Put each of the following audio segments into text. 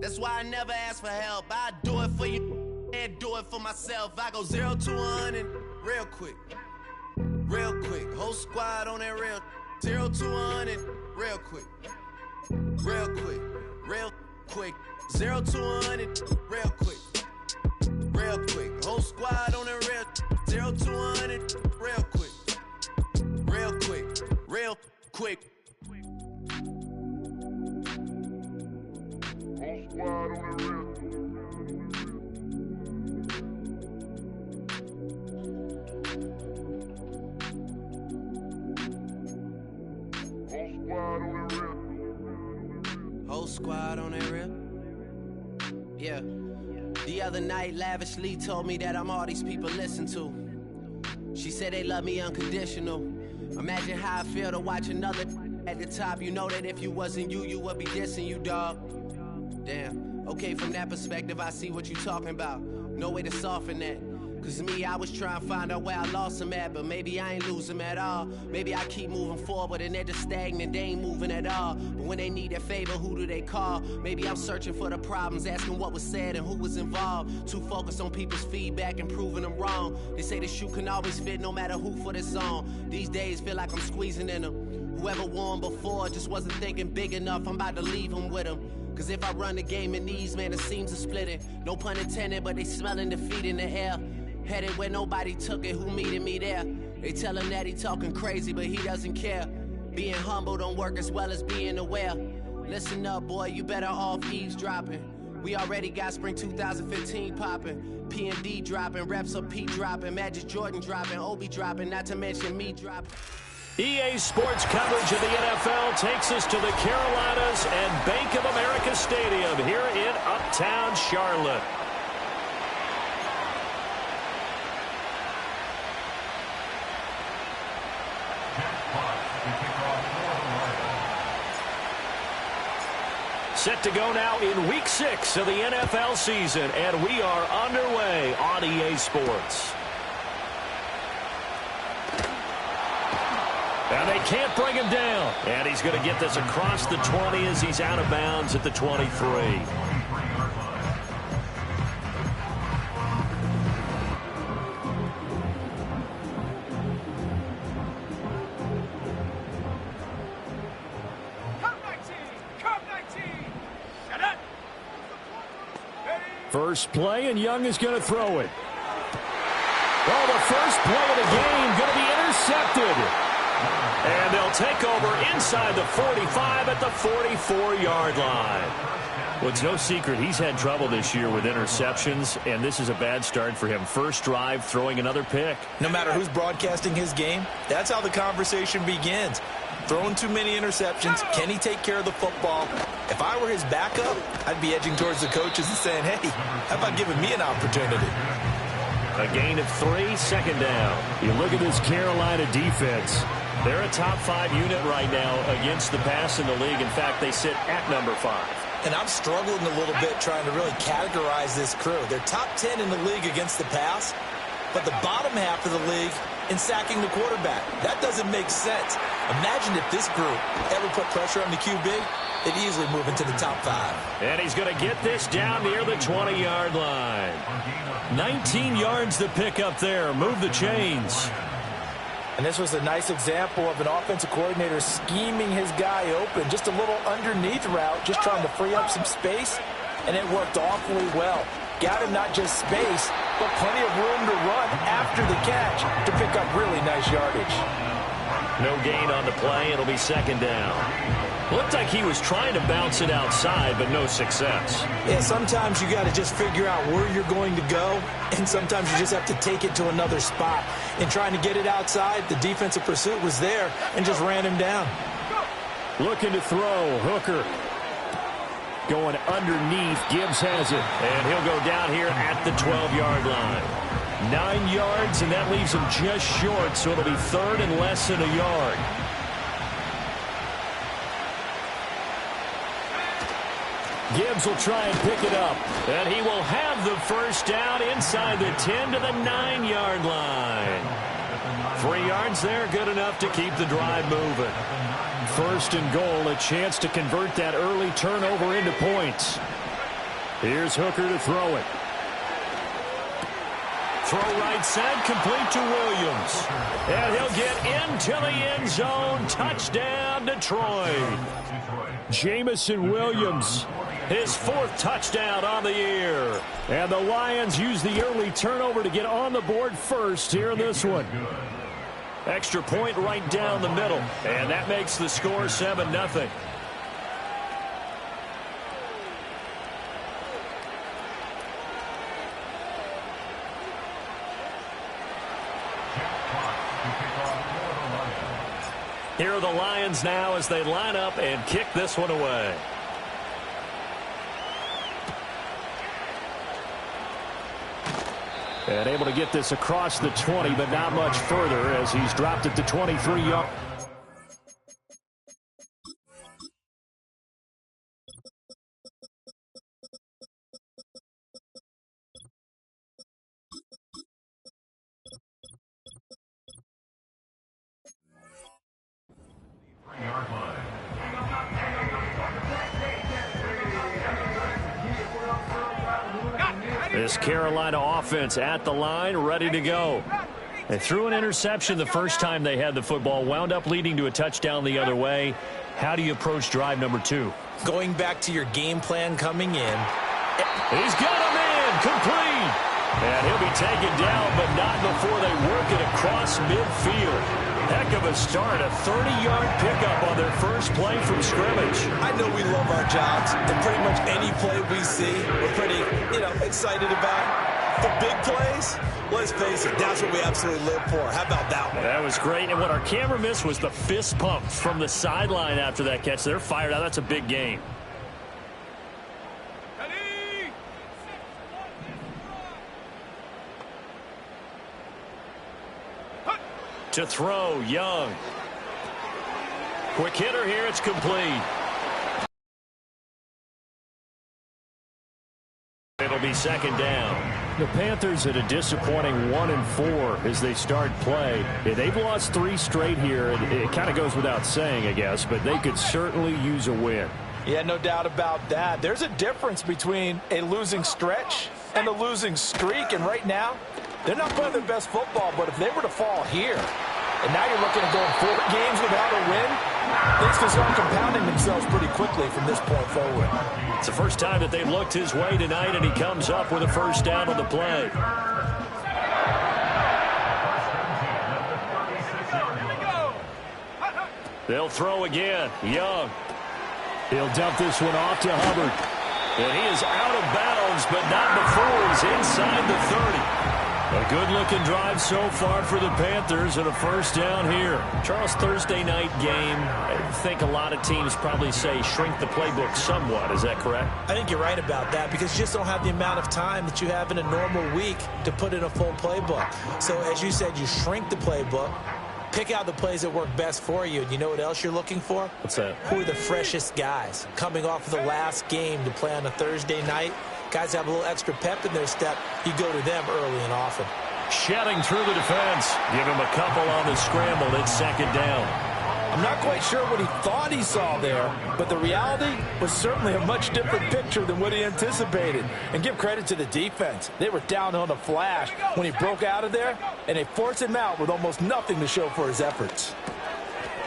That's why I never ask for help. I do it for you and do it for myself. I go 0 to 100 real quick. Real quick. Whole squad on that real. 0 to 100 real quick. Real quick. Real quick. 0 to 100 real quick. Real quick. Whole squad on that real. 0 to 100 real quick. Real quick. Real quick. Whole squad on that real. Whole squad on that real. Yeah. The other night, lavishly told me that I'm all these people listen to. She said they love me unconditional. Imagine how I feel to watch another at the top. You know that if you wasn't you, you would be dissing you, dog. Damn. Okay, from that perspective, I see what you talking about. No way to soften that. Cause me, I was trying to find out where I lost them at, but maybe I ain't lose them at all. Maybe I keep moving forward and they're just stagnant, they ain't moving at all. But when they need a favor, who do they call? Maybe I'm searching for the problems, asking what was said and who was involved. Too focused on people's feedback and proving them wrong. They say the shoe can always fit no matter who for this song. These days feel like I'm squeezing in them. Whoever won before just wasn't thinking big enough, I'm about to leave them with them. Cause if I run the game in these, man, the seams are splitting. No pun intended, but they smelling defeat in the air. Headed where nobody took it, who meeting me there? They tell him that he talking crazy, but he doesn't care. Being humble don't work as well as being aware. Listen up, boy, you better off eavesdropping. We already got spring 2015 popping. P&D dropping, reps of P dropping, Magic Jordan dropping, Obi dropping, not to mention me dropping. EA Sports coverage of the NFL takes us to the Carolinas and Bank of America Stadium here in Uptown Charlotte. Set to go now in Week 6 of the NFL season, and we are underway on EA Sports. And they can't bring him down. And he's going to get this across the 20 as he's out of bounds at the 23. First play, and Young is going to throw it. Oh, the first play of the game going to be intercepted. And they'll take over inside the 45 at the 44-yard line. Well, it's no secret he's had trouble this year with interceptions, and this is a bad start for him. First drive, throwing another pick. No matter who's broadcasting his game, that's how the conversation begins. Throwing too many interceptions, can he take care of the football? If I were his backup, I'd be edging towards the coaches and saying, hey, how about giving me an opportunity? A gain of 3, second down. You look at this Carolina defense. They're a top 5 unit right now against the pass in the league. In fact, they sit at number 5. And I'm struggling a little bit trying to really categorize this crew. They're top 10 in the league against the pass, but the bottom half of the league in sacking the quarterback. That doesn't make sense. Imagine if this group ever put pressure on the QB, they'd easily move into the top 5. And he's going to get this down near the 20-yard line. 19 yards to pick up there. Move the chains. And this was a nice example of an offensive coordinator scheming his guy open. Just a little underneath route, just trying to free up some space, and it worked awfully well. Got him not just space, but plenty of room to run after the catch to pick up really nice yardage. No gain on the play. It'll be second down. Looked like he was trying to bounce it outside, but no success. Yeah, sometimes you got to just figure out where you're going to go, and sometimes you just have to take it to another spot. In trying to get it outside, the defensive pursuit was there and just ran him down. Looking to throw, Hooker. Going underneath, Gibbs has it. And he'll go down here at the 12-yard line. 9 yards, and that leaves him just short, so it'll be third and less than a yard. Gibbs will try and pick it up, and he will have the first down inside the 10 to the 9-yard line. 3 yards there, good enough to keep the drive moving. First and goal, a chance to convert that early turnover into points. Here's Hooker to throw it. Throw right side, complete to Williams. And he'll get into the end zone. Touchdown, Detroit. Jamison Williams, his 4th touchdown on the year. And the Lions use the early turnover to get on the board first here in this one. Extra point right down the middle. And that makes the score 7-0. Here are the Lions now as they line up and kick this one away. And able to get this across the 20, but not much further as he's dropped it to 23 yards. This Carolina offense at the line, ready to go. They threw an interception the first time they had the football, wound up leading to a touchdown the other way. How do you approach drive number 2? Going back to your game plan coming in. He's got him in, complete. And he'll be taken down, but not before they work it across midfield. Heck of a start, a 30-yard pickup on their first play from scrimmage. I know we love our jobs, and pretty much any play we see, we're pretty, excited about. The big plays, let's face it, that's what we absolutely live for. How about that one? That was great, and what our camera missed was the fist pump from the sideline after that catch. They're fired out. That's a big game. To throw, Young. Quick hitter here, it's complete. It'll be second down. The Panthers at a disappointing 1-4 as they start play. They've lost 3 straight here. It kind of goes without saying, I guess, but they could certainly use a win. Yeah, no doubt about that. There's a difference between a losing stretch and a losing streak, and right now, they're not playing their best football, but if they were to fall here, and now you're looking at going 4 games without a win, things can start compounding themselves pretty quickly from this point forward. It's the first time that they've looked his way tonight, and he comes up with a first down on the play. They'll throw again. Young. He'll dump this one off to Hubbard. And he is out of bounds, but not before he's inside the 30. A good-looking drive so far for the Panthers and a first down here. Charles, Thursday night game, I think a lot of teams probably say shrink the playbook somewhat. Is that correct? I think you're right about that because you just don't have the amount of time that you have in a normal week to put in a full playbook. So, as you said, you shrink the playbook, pick out the plays that work best for you. And you know what else you're looking for? What's that? Who are the freshest guys coming off of the last game to play on a Thursday night? Guys have a little extra pep in their step. You go to them early and often. Shedding through the defense. Give him a couple on the scramble. It's second down. I'm not quite sure what he thought he saw there, but the reality was certainly a much different picture than what he anticipated. And give credit to the defense. They were down on a flash when he broke out of there, and they forced him out with almost nothing to show for his efforts.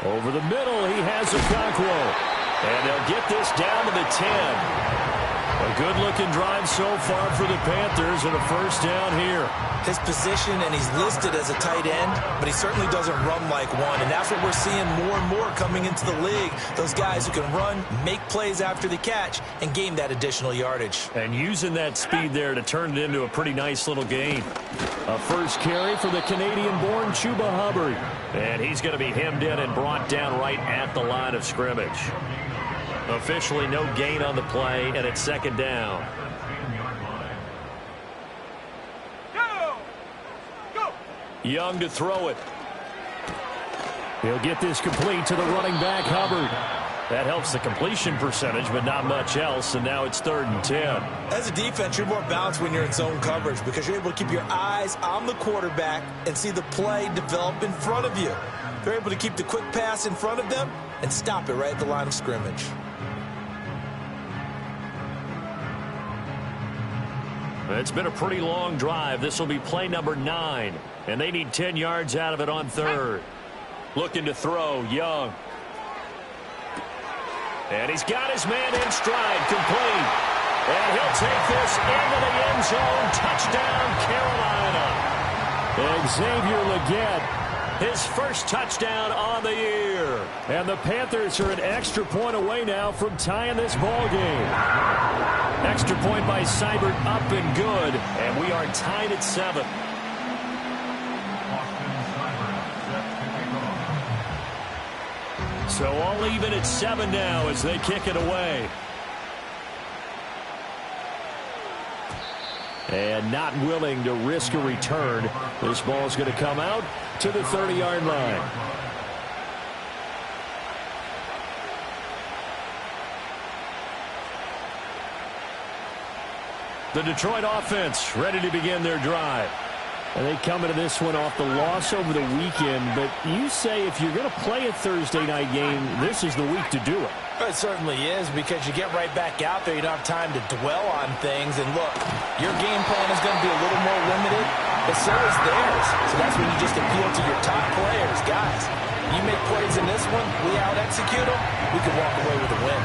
Over the middle, he has Okonkwo. And they'll get this down to the 10. A good-looking drive so far for the Panthers and a first down here. His position, and he's listed as a tight end, but he certainly doesn't run like one, and that's what we're seeing more and more coming into the league. Those guys who can run, make plays after the catch, and gain that additional yardage. And using that speed there to turn it into a pretty nice little gain. A first carry for the Canadian-born Chuba Hubbard. And he's going to be hemmed in and brought down right at the line of scrimmage. Officially no gain on the play, and it's second down. Young to throw it. He'll get this complete to the running back, Hubbard. That helps the completion percentage, but not much else, and now it's 3rd and 10. As a defense, you're more balanced when you're in zone coverage because you're able to keep your eyes on the quarterback and see the play develop in front of you. They're able to keep the quick pass in front of them and stop it right at the line of scrimmage. It's been a pretty long drive. This will be play number 9, and they need 10 yards out of it on third. Looking to throw, Young. And he's got his man in stride, complete. And he'll take this into the end zone. Touchdown, Carolina. Xavier Legette, his first touchdown on the year. And the Panthers are an extra point away now from tying this ball game. Extra point by Seibert, up and good. And we are tied at 7. So all even at 7 now as they kick it away. And not willing to risk a return. This ball is going to come out to the 30-yard line. The Detroit offense ready to begin their drive. And they come into this one off the loss over the weekend. But you say if you're going to play a Thursday night game, this is the week to do it. It certainly is, because you get right back out there. You don't have time to dwell on things. And look, your game plan is going to be a little more limited, but so is theirs. So that's when you just appeal to your top players. Guys, you make plays in this one, we out-execute them, we can walk away with a win.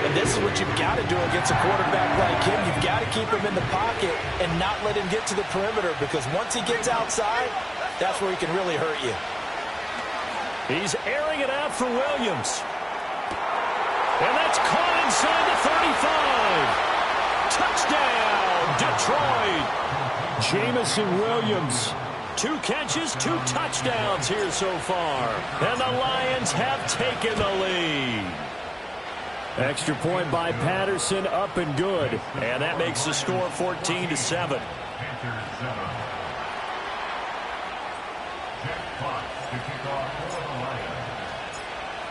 And this is what you've got to do against a quarterback like him. You've got to keep him in the pocket and not let him get to the perimeter, because once he gets outside, that's where he can really hurt you. He's airing it out for Williams. And that's caught inside the 35. Touchdown, Detroit. Jamison Williams. 2 catches, 2 touchdowns here so far. And the Lions have taken the lead. Extra point by Patterson, up and good. And that makes the score 14-7.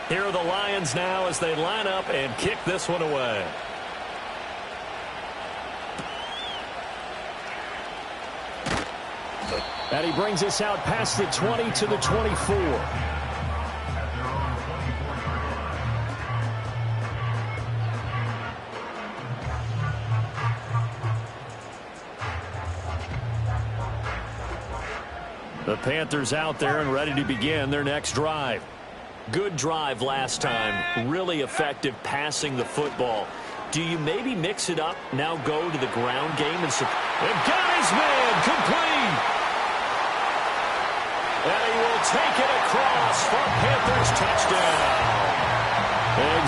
Here are the Lions now as they line up and kick this one away. And he brings us out past the 20 to the 24. The Panthers out there and ready to begin their next drive. Good drive last time. Really effective passing the football. Do you maybe mix it up, now go to the ground game and got his man complete? And he will take it across for Panthers touchdown.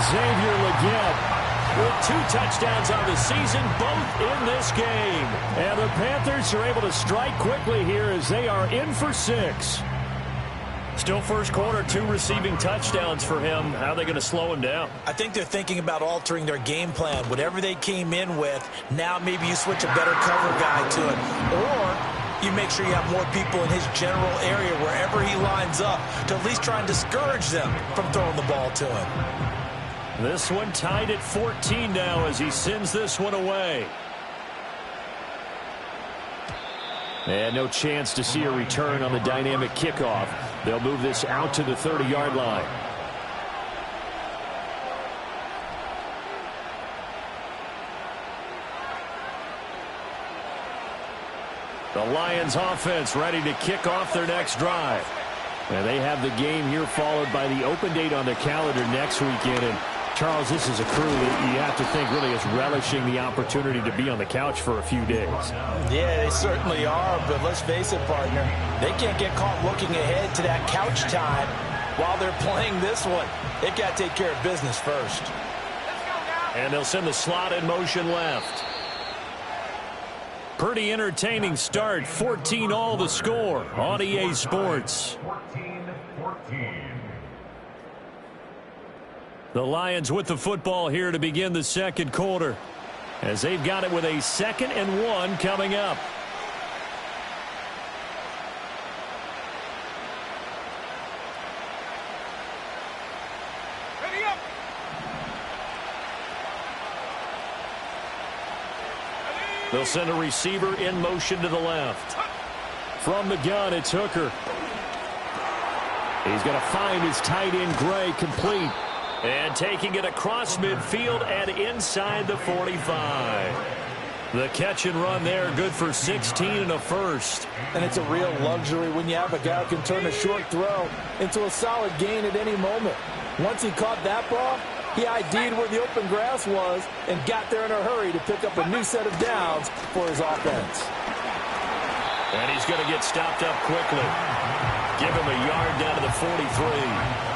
Xavier Legette with 2 touchdowns on the season, both in this game. And the Panthers are able to strike quickly here as they are in for 6. Still first quarter, 2 receiving touchdowns for him. How are they going to slow him down? I think they're thinking about altering their game plan. Whatever they came in with, now maybe you switch a better cover guy to it. Or you make sure you have more people in his general area wherever he lines up to at least try and discourage them from throwing the ball to him. This one tied at 14 now as he sends this one away. And no chance to see a return on the dynamic kickoff. They'll move this out to the 30-yard line. The Lions offense ready to kick off their next drive. And they have the game here followed by the open date on the calendar next weekend. And Charles, this is a crew that you have to think really is relishing the opportunity to be on the couch for a few days. Yeah, they certainly are, but let's face it, partner. They can't get caught looking ahead to that couch time while they're playing this one. They've got to take care of business first. And they'll send the slot in motion left. Pretty entertaining start. 14 all the score on EA Sports. 14-14. The Lions with the football here to begin the second quarter, as they've got it with a 2nd and 1 coming up. Ready up. They'll send a receiver in motion to the left. From the gun, it's Hooker. He's going to find his tight end, Gray, complete. And taking it across midfield and inside the 45. The catch and run there, good for 16 and a first. And it's a real luxury when you have a guy who can turn a short throw into a solid gain at any moment. Once he caught that ball, he ID'd where the open grass was and got there in a hurry to pick up a new set of downs for his offense. And he's going to get stopped up quickly. Give him a yard down to the 43.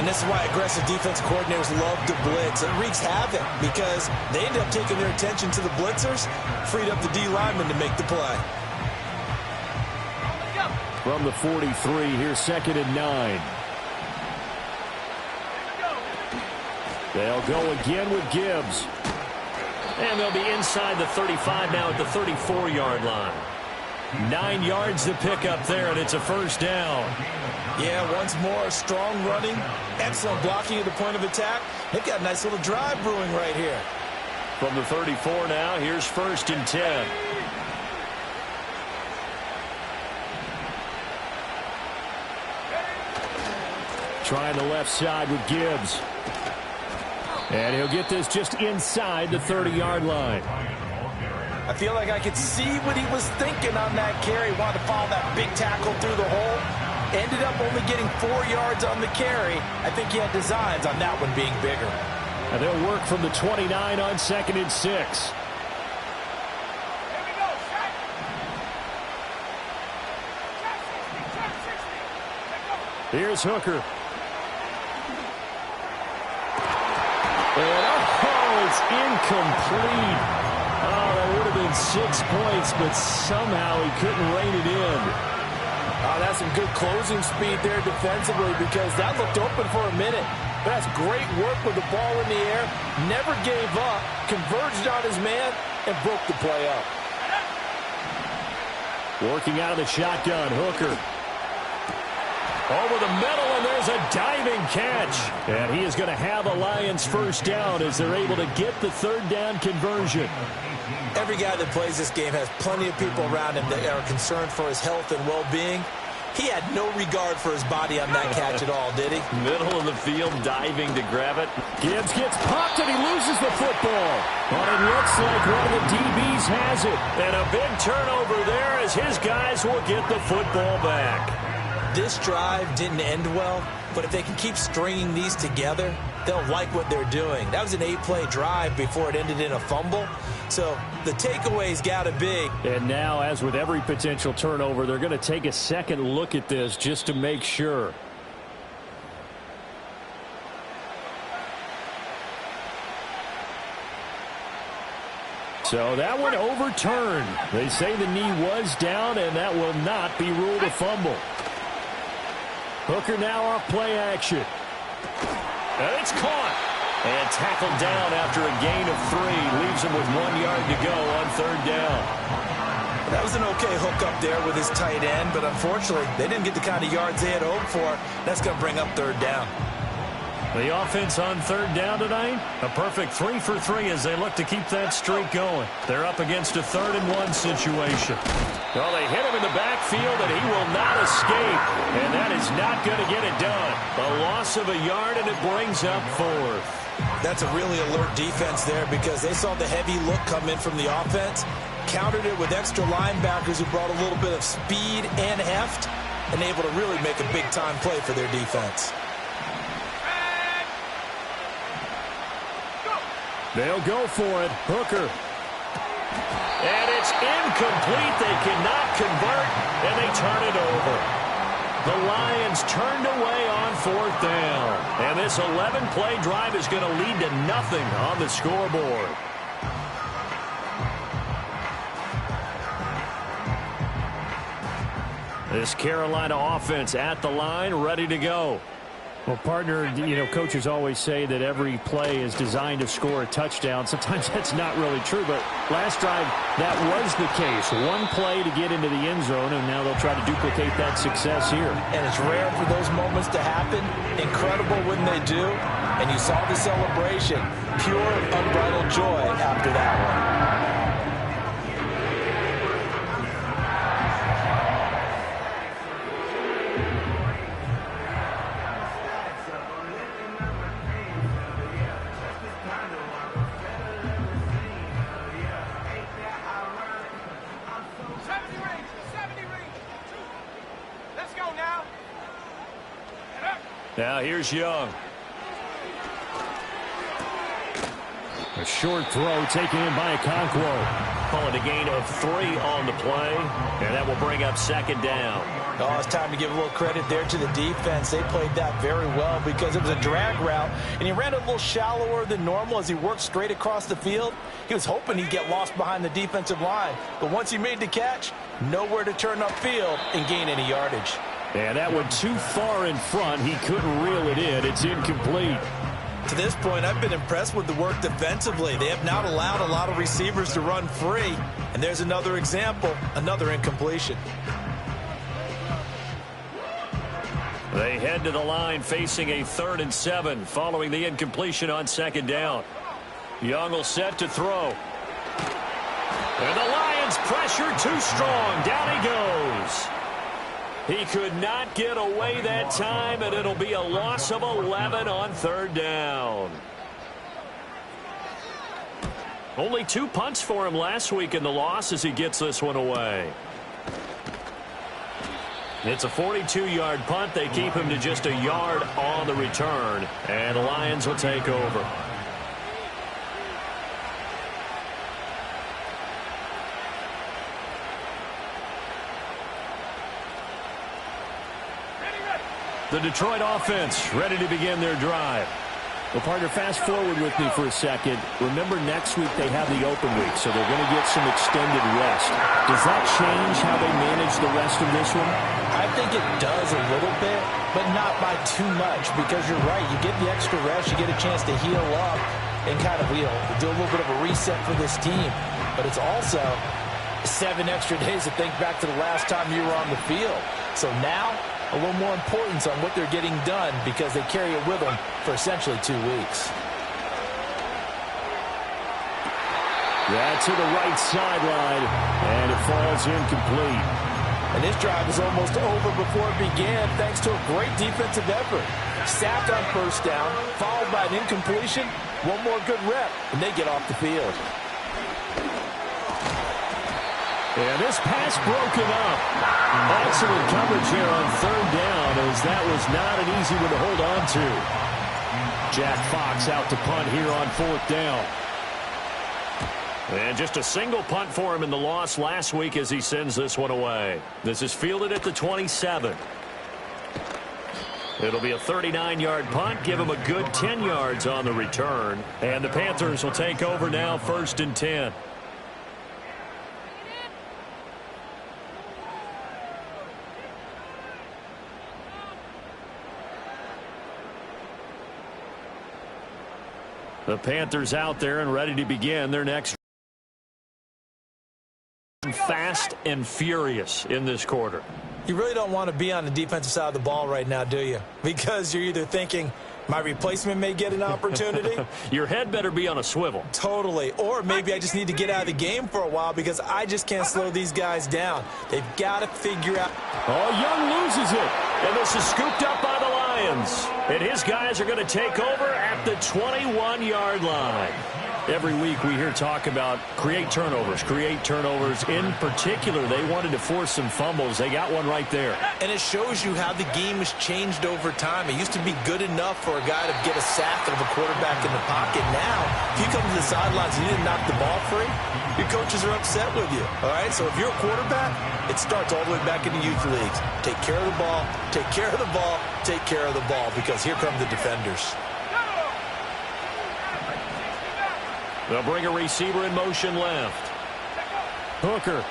And this is why aggressive defense coordinators love to blitz. It wreaks havoc because they end up taking their attention to the blitzers, freed up the D lineman to make the play. From the 43, here's 2nd and 9. They'll go again with Gibbs. And they'll be inside the 35 now at the 34-yard line. 9 yards to pick up there, and it's a first down. Yeah, once more, strong running, excellent blocking at the point of attack. They've got a nice little drive brewing right here. From the 34 now, here's 1st and 10. Trying the left side with Gibbs. And he'll get this just inside the 30-yard line. I feel like I could see what he was thinking on that carry. Wanted to follow that big tackle through the hole. Ended up only getting 4 yards on the carry. I think he had designs on that one being bigger. And they'll work from the 29 on 2nd and 6. Here's Hooker. And it's incomplete. Oh, that would have been 6 points, but somehow he couldn't rein it in. Oh, that's some good closing speed there defensively because that looked open for a minute. But that's great work with the ball in the air. Never gave up, converged on his man, and broke the play up. Working out of the shotgun, Hooker. Over the middle, and there's a diving catch. And he is going to have a Lions first down as they're able to get the 3rd down conversion. Every guy that plays this game has plenty of people around him that are concerned for his health and well-being. He had no regard for his body on that catch at all, did he? Middle of the field, diving to grab it. Gibbs gets popped, and he loses the football. But it looks like one of the DBs has it. And a big turnover there as his guys will get the football back. This drive didn't end well, but if they can keep stringing these together, they'll like what they're doing. That was an 8-play drive before it ended in a fumble. So the takeaway's got to be. And now, as with every potential turnover, they're going to take a second look at this just to make sure. So that one overturned. They say the knee was down, and that will not be ruled a fumble. Hooker now off play action. And it's caught. And tackled down after a gain of 3. Leaves him with 1 yard to go on 3rd down. That was an okay hook up there with his tight end, but unfortunately, they didn't get the kind of yards they had hoped for. That's going to bring up 3rd down. The offense on 3rd down tonight, a perfect 3 for 3 as they look to keep that streak going. They're up against a 3rd and 1 situation. Well, they hit him in the backfield, and he will not escape. And that is not going to get it done. A loss of a yard, and it brings up 4th. That's a really alert defense there because they saw the heavy look come in from the offense, countered it with extra linebackers who brought a little bit of speed and heft, and able to really make a big-time play for their defense. They'll go for it. Hooker. And it's incomplete. They cannot convert, and they turn it over. The Lions turned away on 4th down. And this 11-play drive is going to lead to nothing on the scoreboard. This Carolina offense at the line, ready to go. Well, partner, coaches always say that every play is designed to score a touchdown. Sometimes that's not really true, but last drive, that was the case. One play to get into the end zone, and now they'll try to duplicate that success here. And it's rare for those moments to happen. Incredible when they do. And you saw the celebration. Pure, unbridled joy after that one. Now here's Young. A short throw taken in by Okonkwo. Calling a gain of 3 on the play, and that will bring up second down. Oh, it's time to give a little credit there to the defense. They played that very well because it was a drag route, and he ran a little shallower than normal as he worked straight across the field. He was hoping he'd get lost behind the defensive line, but once he made the catch, nowhere to turn upfield and gain any yardage. And that went too far in front. He couldn't reel it in. It's incomplete. To this point, I've been impressed with the work defensively. They have not allowed a lot of receivers to run free. And there's another example, another incompletion. They head to the line facing a 3rd and 7 following the incompletion on second down. Young will set to throw. And the Lions pressure too strong. Down he goes. He could not get away that time, and it'll be a loss of 11 on 3rd down. Only 2 punts for him last week in the loss as he gets this one away. It's a 42-yard punt. They keep him to just a yard on the return, and the Lions will take over. The Detroit offense ready to begin their drive. Well, partner, fast forward with me for a second. Remember, next week they have the open week, so they're going to get some extended rest. Does that change how they manage the rest of this one? I think it does a little bit, but not by too much, because you're right. You get the extra rest, you get a chance to heal up and kind of do a little bit of a reset for this team. But it's also 7 extra days to think back to the last time you were on the field. So now, a little more importance on what they're getting done because they carry it with them for essentially 2 weeks. That's to the right sideline, and it falls incomplete. And this drive is almost over before it began thanks to a great defensive effort. Sacked on 1st down, followed by an incompletion. One more good rep, and they get off the field. And this pass broken up. Excellent coverage here on 3rd down, as that was not an easy one to hold on to. Jack Fox out to punt here on 4th down. And just a single punt for him in the loss last week as he sends this one away. This is fielded at the 27. It'll be a 39-yard punt, give him a good 10 yards on the return. And the Panthers will take over now, 1st and 10. The Panthers out there and ready to begin their next. Fast and furious in this quarter. You really don't want to be on the defensive side of the ball right now, do you? Because you're either thinking, my replacement may get an opportunity. Your head better be on a swivel. Totally. Or maybe I just need to get out of the game for a while because I just can't slow these guys down. They've got to figure out. Oh, Young loses it. And this is scooped up by the Lions. And his guys are going to take over at the 21-yard line. Every week we hear talk about create turnovers. In particular, they wanted to force some fumbles. They got one right there. And it shows you how the game has changed over time. It used to be good enough for a guy to get a sack of a quarterback in the pocket. Now, if you come to the sidelines and you didn't knock the ball free, your coaches are upset with you. All right, so if you're a quarterback, it starts all the way back in the youth leagues. Take care of the ball, take care of the ball, take care of the ball, because here come the defenders. They'll bring a receiver in motion left. Hooker.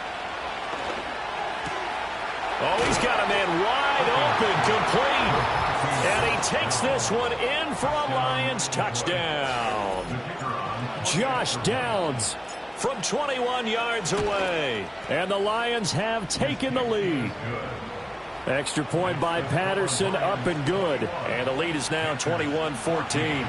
Oh, he's got a man wide open, complete. And he takes this one in for a Lions touchdown. Josh Downs from 21 yards away. And the Lions have taken the lead. Extra point by Patterson, up and good. And the lead is now 21-14.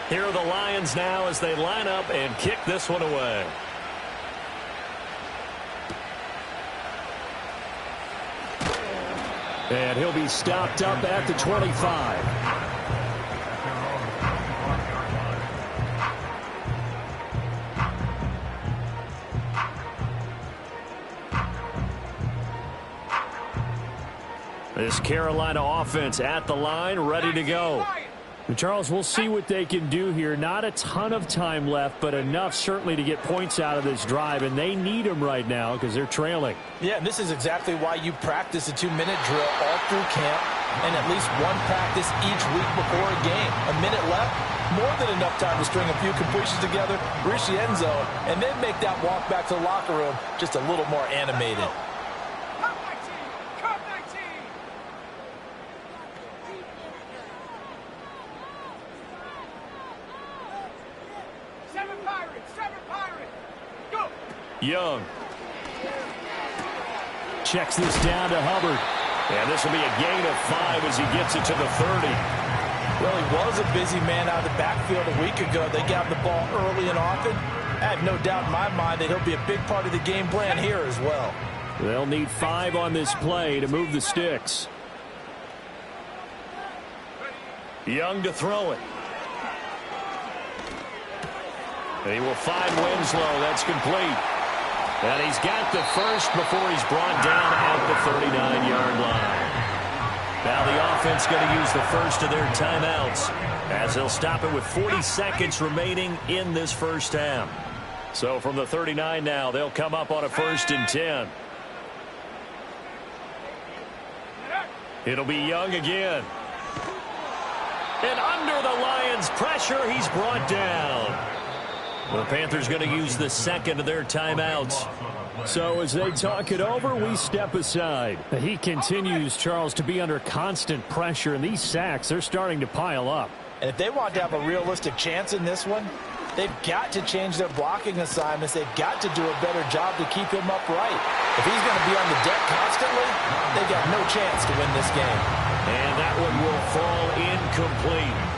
Here are the Lions now as they line up and kick this one away. And he'll be stopped up at the 25. This Carolina offense at the line, ready to go. And Charles, we'll see what they can do here. Not a ton of time left, but enough certainly to get points out of this drive, and they need them right now because they're trailing. Yeah, and this is exactly why you practice a 2-minute drill all through camp and at least one practice each week before a game. A minute left, more than enough time to string a few completions together, reach the end zone, and then make that walk back to the locker room just a little more animated. Young checks this down to Hubbard. And this will be a gain of 5 as he gets it to the 30. Well, he was a busy man out of the backfield a week ago. They got the ball early and often. I have no doubt in my mind that he'll be a big part of the game plan here as well. They'll need 5 on this play to move the sticks. Young to throw it. And he will find Winslow. That's complete. And he's got the first before he's brought down at the 39-yard line. Now the offense going to use the first of their timeouts as they'll stop it with 40 seconds remaining in this first half. So from the 39 now, they'll come up on a 1st and 10. It'll be Young again. And under the Lions' pressure, he's brought down. The Panthers going to use the second of their timeouts. So as they talk it over, we step aside. He continues, Charles, to be under constant pressure, and these sacks, they're starting to pile up. And if they want to have a realistic chance in this one, they've got to change their blocking assignments. They've got to do a better job to keep him upright. If he's going to be on the deck constantly, they've got no chance to win this game. And that one will fall incomplete.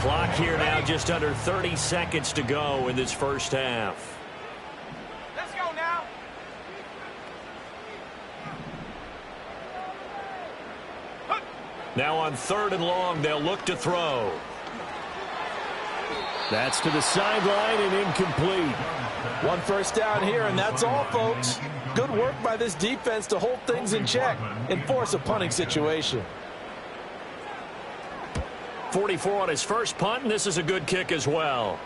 Clock here now, just under 30 seconds to go in this first half. Let's go now. Now on 3rd and long, they'll look to throw. That's to the sideline and incomplete. 1 first down here, and that's all, folks. Good work by this defense to hold things in check and force a punting situation. 44 on his first punt, and this is a good kick as well.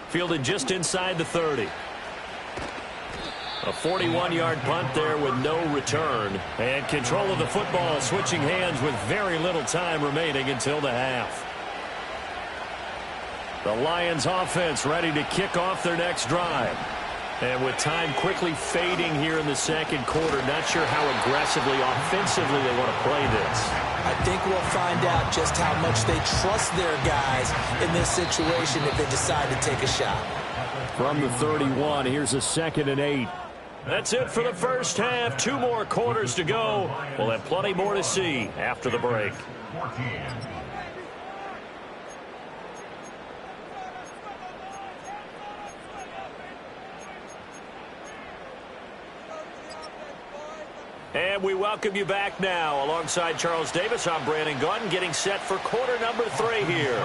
Fielded just inside the 30. A 41-yard punt there with no return. And control of the football, switching hands with very little time remaining until the half. The Lions offense ready to kick off their next drive. And with time quickly fading here in the second quarter, not sure how aggressively, offensively they want to play this. I think we'll find out just how much they trust their guys in this situation if they decide to take a shot. From the 31, here's a 2nd and 8. That's it for the first half. 2 more quarters to go. We'll have plenty more to see after the break. And we welcome you back now. Alongside Charles Davis, I'm Brandon Gaudin, getting set for quarter number 3 here.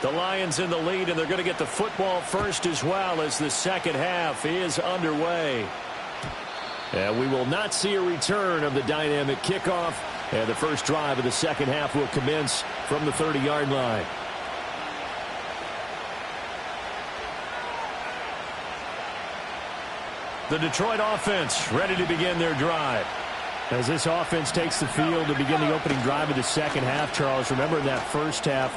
The Lions in the lead, and they're going to get the football first as well as the second half is underway. And we will not see a return of the dynamic kickoff, and the first drive of the second half will commence from the 30-yard line. The Detroit offense ready to begin their drive. As this offense takes the field to begin the opening drive of the second half, Charles, remember in that first half,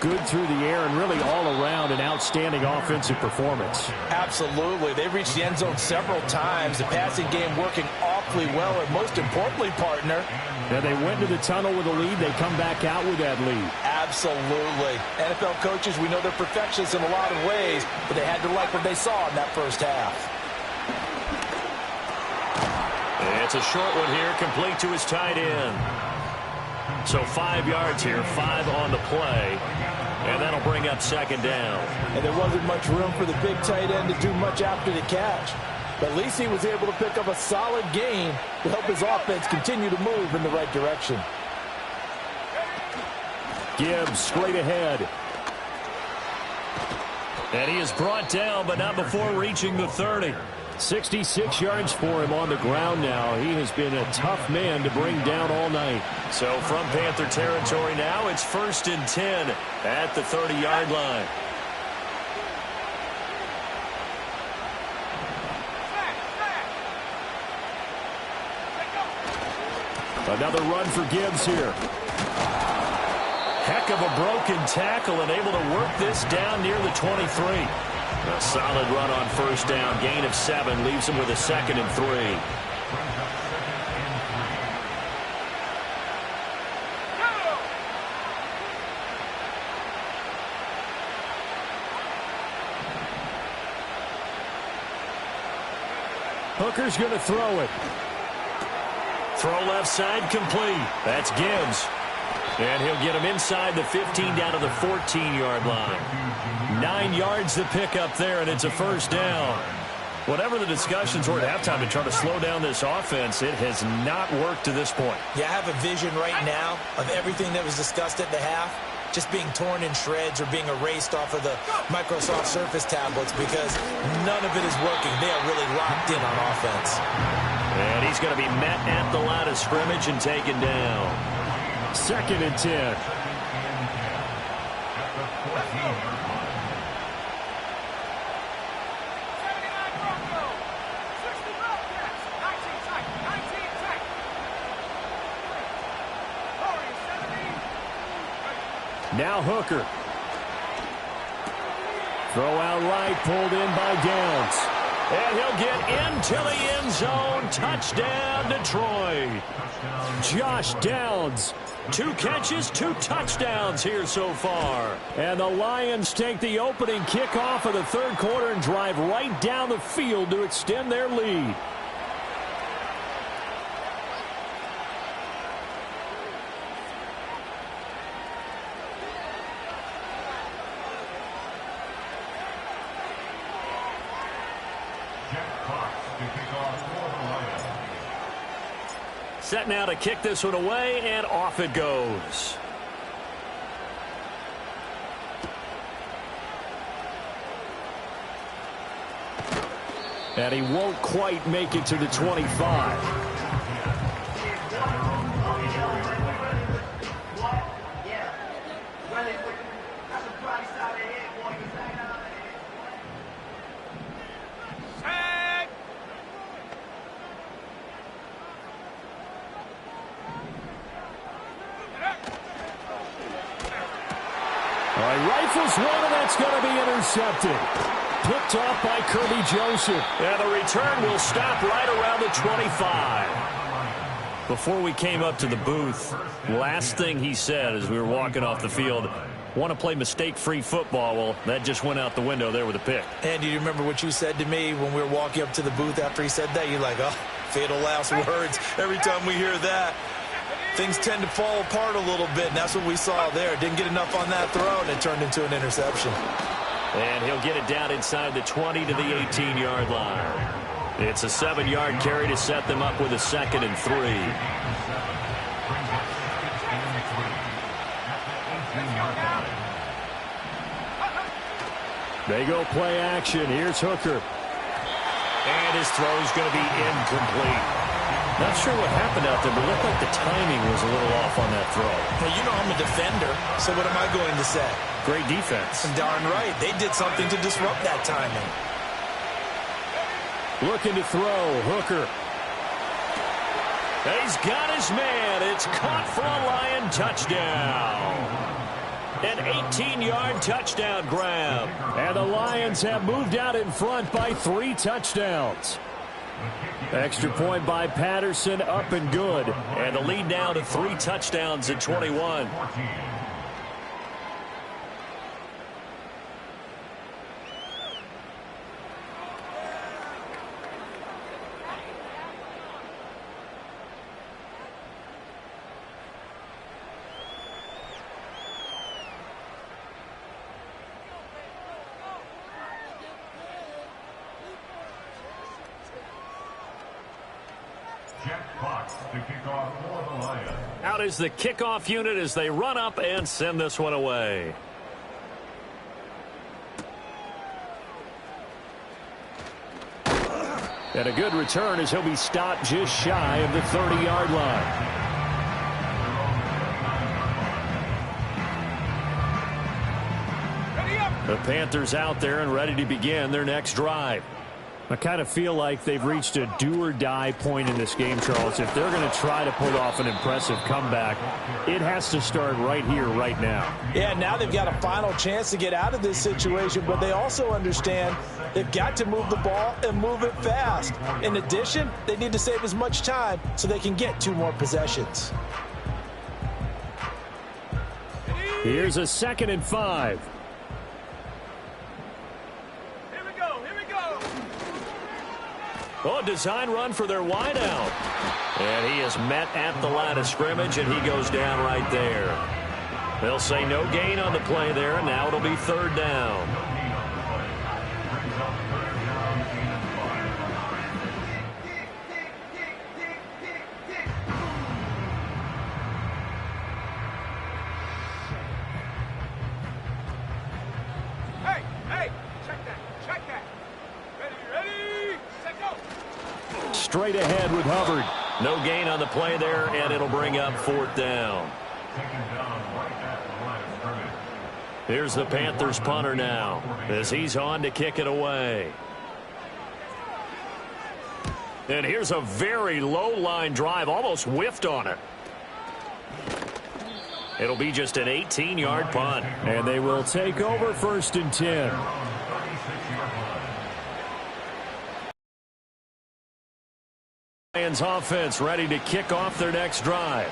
good through the air and really all around an outstanding offensive performance. Absolutely. They reached the end zone several times. The passing game working awfully well, and most importantly, partner, yeah, they went to the tunnel with a lead. They come back out with that lead. Absolutely. NFL coaches, we know they're perfectionists in a lot of ways, but they had to like what they saw in that first half. It's a short one here, complete to his tight end. So 5 yards here, 5 on the play, and that'll bring up second down. And there wasn't much room for the big tight end to do much after the catch. But at least he was able to pick up a solid gain to help his offense continue to move in the right direction. Gibbs straight ahead. And he is brought down, but not before reaching the 30. 66 yards for him on the ground now. He has been a tough man to bring down all night. So from Panther territory now, it's 1st and 10 at the 30-yard line. Another run for Gibbs here. Heck of a broken tackle and able to work this down near the 23. A solid run on 1st down. Gain of 7 leaves him with a 2nd and 3. Hooker's going to throw it. Throw left side complete. That's Gibbs. And he'll get him inside the 15 down to the 14-yard line. 9 yards to pick up there, and it's a 1st down. Whatever the discussions were at halftime to try to slow down this offense, it has not worked to this point. Yeah, I have a vision right now of everything that was discussed at the half just being torn in shreds or being erased off of the Microsoft Surface tablets because none of it is working. They are really locked in on offense. And he's going to be met at the line of scrimmage and taken down. 2nd and 10. Now Hooker. Throw out right, pulled in by Downs. And he'll get into the end zone. Touchdown, Detroit. Josh Downs. 2 catches, 2 touchdowns here so far. And the Lions take the opening kickoff of the 3rd quarter and drive right down the field to extend their lead. Set now to kick this one away, and off it goes. And he won't quite make it to the 25. Rifles one, and that's going to be intercepted. Picked off by Kirby Joseph. And the return will stop right around the 25. Before we came up to the booth, last thing he said as we were walking off the field, want to play mistake-free football. Well, that just went out the window there with a pick. And do you remember what you said to me when we were walking up to the booth after he said that? You're like, oh, fatal last words. Every time we hear that, things tend to fall apart a little bit, and that's what we saw there. Didn't get enough on that throw, and it turned into an interception. And he'll get it down inside the 20 to the 18-yard line. It's a 7-yard carry to set them up with a 2nd and 3. They go play action. Here's Hooker. And his throw is going to be incomplete. Not sure what happened out there, but it looked like the timing was a little off on that throw. Hey, you know I'm a defender, so what am I going to say? Great defense. Darn right. They did something to disrupt that timing. Looking to throw. Hooker. He's got his man. It's caught for a Lion touchdown. An 18-yard touchdown grab. And the Lions have moved out in front by 3 touchdowns. Extra point by Patterson, up and good. And the lead now to 3 touchdowns at 21. Out is the kickoff unit as they run up and send this one away. And a good return as he'll be stopped just shy of the 30-yard line. The Panthers out there and ready to begin their next drive. I kind of feel like they've reached a do-or-die point in this game, Charles. If they're going to try to pull off an impressive comeback, it has to start right here, right now. Yeah, now they've got a final chance to get out of this situation, but they also understand they've got to move the ball and move it fast. In addition, they need to save as much time so they can get 2 more possessions. Here's a 2nd and 5. Oh, design run for their wideout. And he is met at the line of scrimmage, and he goes down right there. They'll say no gain on the play there, and now it'll be 3rd down. Straight ahead with Hubbard. No gain on the play there, and it'll bring up 4th down. Here's the Panthers punter now as he's on to kick it away. And here's a very low line drive, almost whiffed on it. It'll be just an 18-yard punt. And they will take over 1st and 10. Lions offense ready to kick off their next drive.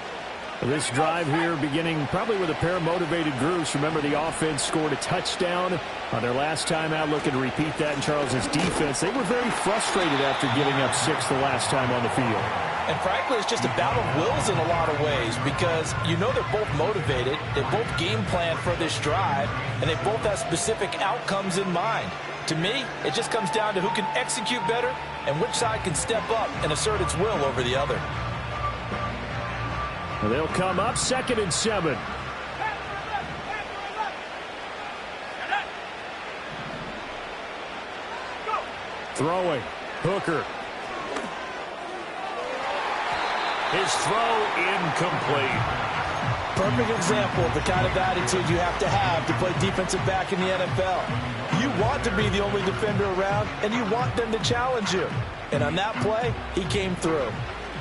This drive here beginning probably with a pair of motivated groups. Remember, the offense scored a touchdown on their last time out. Looking to repeat that in Charles's defense. They were very frustrated after giving up 6 the last time on the field. And frankly, it's just a battle of wills in a lot of ways because you know they're both motivated. They both game plan for this drive, and they both have specific outcomes in mind. To me, it just comes down to who can execute better and which side can step up and assert its will over the other. They'll come up 2nd and 7. Throwing. Hooker. His throw incomplete. Perfect example of the kind of attitude you have to play defensive back in the NFL. You want to be the only defender around, and you want them to challenge you. And on that play, he came through.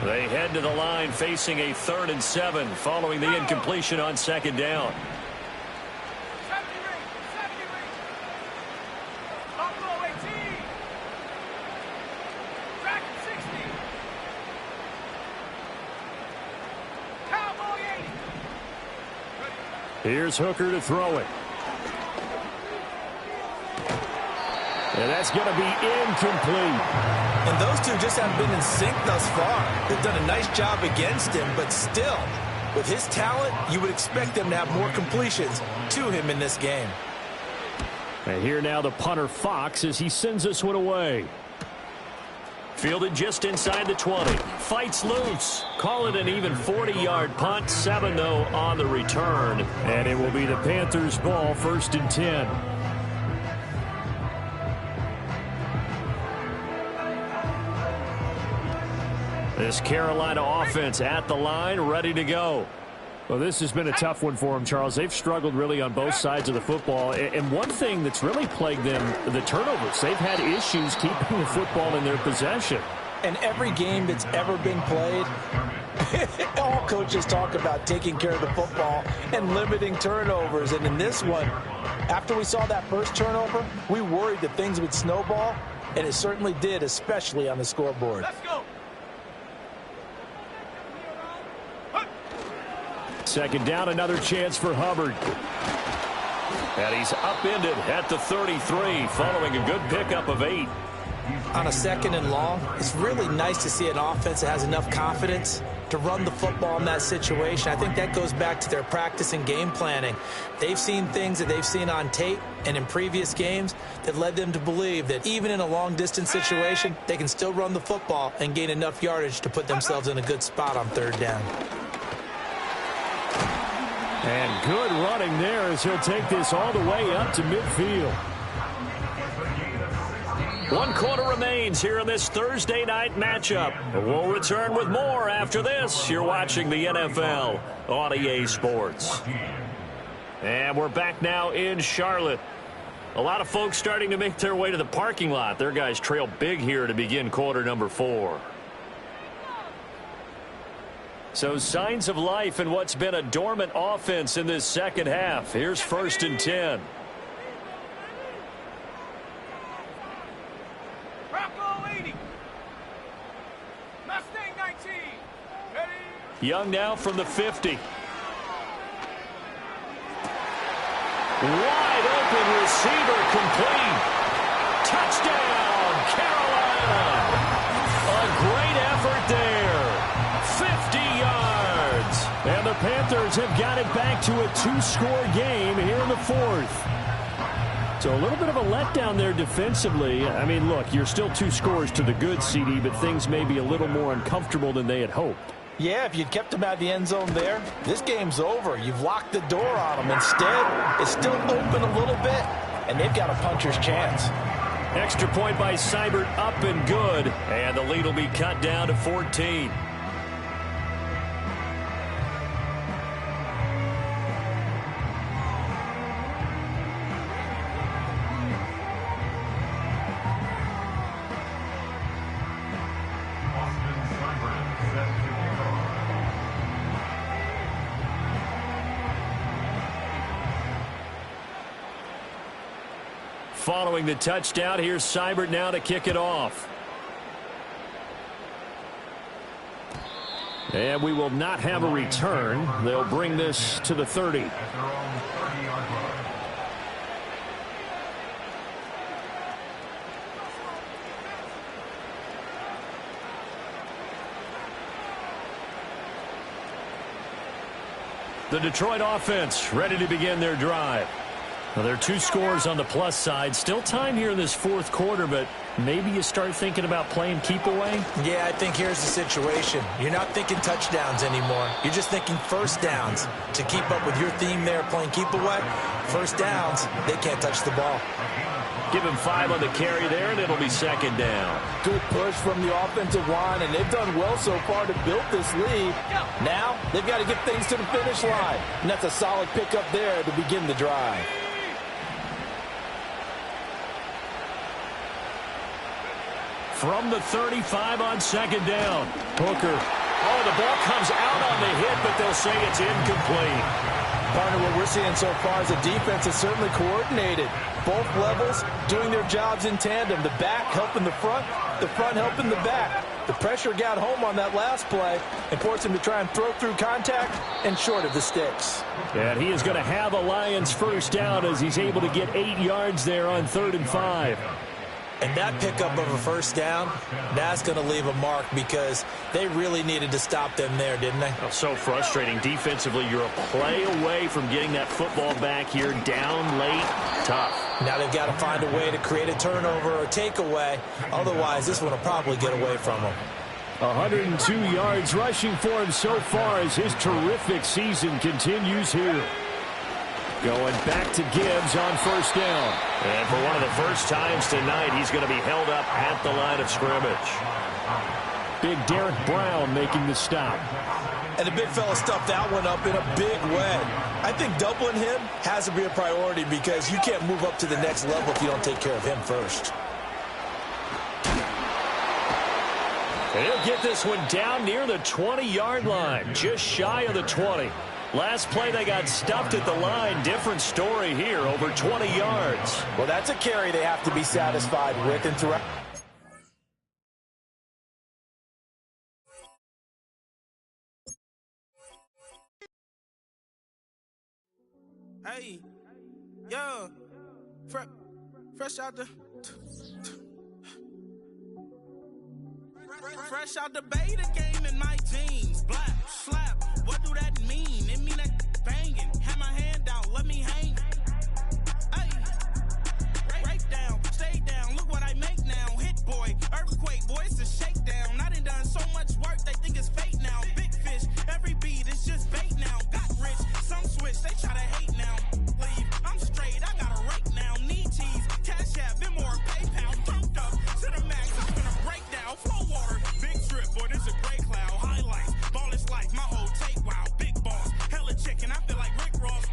They head to the line facing a 3rd and 7 following the incompletion on 2nd down. Here's Hooker to throw it. And that's going to be incomplete. And those two just haven't been in sync thus far. They've done a nice job against him, but still, with his talent, you would expect them to have more completions to him in this game. And here now the punter Fox as he sends this one away. Fielded just inside the 20. Fights loose. Call it an even 40-yard punt. 7 though on the return. And it will be the Panthers' ball, 1st and 10. This Carolina offense at the line, ready to go. Well, this has been a tough one for them, Charles. They've struggled really on both sides of the football. And one thing that's really plagued them, the turnovers. They've had issues keeping the football in their possession. And every game that's ever been played, all coaches talk about taking care of the football and limiting turnovers. And in this one, after we saw that first turnover, we worried that things would snowball, and it certainly did, especially on the scoreboard. Let's go. 2nd down, another chance for Hubbard. And he's upended at the 33 following a good pickup of 8. On a 2nd and long, it's really nice to see an offense that has enough confidence to run the football in that situation. I think that goes back to their practice and game planning. They've seen things that they've seen on tape and in previous games that led them to believe that even in a long-distance situation, they can still run the football and gain enough yardage to put themselves in a good spot on 3rd down. And good running there as he'll take this all the way up to midfield. 1 quarter remains here in this Thursday night matchup. We'll return with more after this. You're watching the NFL on EA Sports. And we're back now in Charlotte. A lot of folks starting to make their way to the parking lot. Their guys trail big here to begin quarter number 4. So signs of life in what's been a dormant offense in this second half. Here's 1st and 10. Young now from the 50. Wide open receiver complete. Touchdown, Carolina. A great effort there. 50 yards. And the Panthers have got it back to a 2-score game here in the 4th. So a little bit of a letdown there defensively. I mean, look, you're still 2 scores to the good, CD, but things may be a little more uncomfortable than they had hoped. Yeah, if you'd kept them out of the end zone there, this game's over. You've locked the door on them. Instead, it's still open a little bit, and they've got a puncher's chance. Extra point by Seibert, up and good. And the lead will be cut down to 14. Following the touchdown, here's Seibert now to kick it off. And we will not have a return. They'll bring this to the 30. The Detroit offense ready to begin their drive. Well, there are 2 scores on the plus side. Still time here in this 4th quarter, but maybe you start thinking about playing keep away? Yeah, I think here's the situation. You're not thinking touchdowns anymore. You're just thinking first downs. To keep up with your theme there, playing keep away, first downs, they can't touch the ball. Give him 5 on the carry there, and it'll be 2nd down. Good push from the offensive line, and they've done well so far to build this lead. Now, they've got to get things to the finish line, and that's a solid pickup there to begin the drive. From the 35 on 2nd down. Hooker. Oh, the ball comes out on the hit, but they'll say it's incomplete. Partner, what we're seeing so far is the defense is certainly coordinated. Both levels doing their jobs in tandem. The back helping the front helping the back. The pressure got home on that last play and forced him to try and throw through contact and short of the sticks. And he is going to have a Lions first down as he's able to get 8 yards there on 3rd and 5. And that pickup of a first down, that's going to leave a mark because they really needed to stop them there, didn't they? Oh, so frustrating. Defensively, you're a play away from getting that football back here. Down late, tough. Now they've got to find a way to create a turnover or takeaway. Otherwise, this one will probably get away from them. 102 yards rushing for him so far as his terrific season continues here. Going back to Gibbs on first down. And for one of the first times tonight, he's going to be held up at the line of scrimmage. Big Derek Brown making the stop. And the big fella stuffed that one up in a big way. I think doubling him has to be a priority because you can't move up to the next level if you don't take care of him first. And he'll get this one down near the 20-yard line, just shy of the 20. Last play, they got stuffed at the line. Different story here, over 20 yards. Well, that's a carry they have to be satisfied with. And throughout. Hey, yo, fresh out the fresh out the beta game in my jeans. Black slap, what do that mean?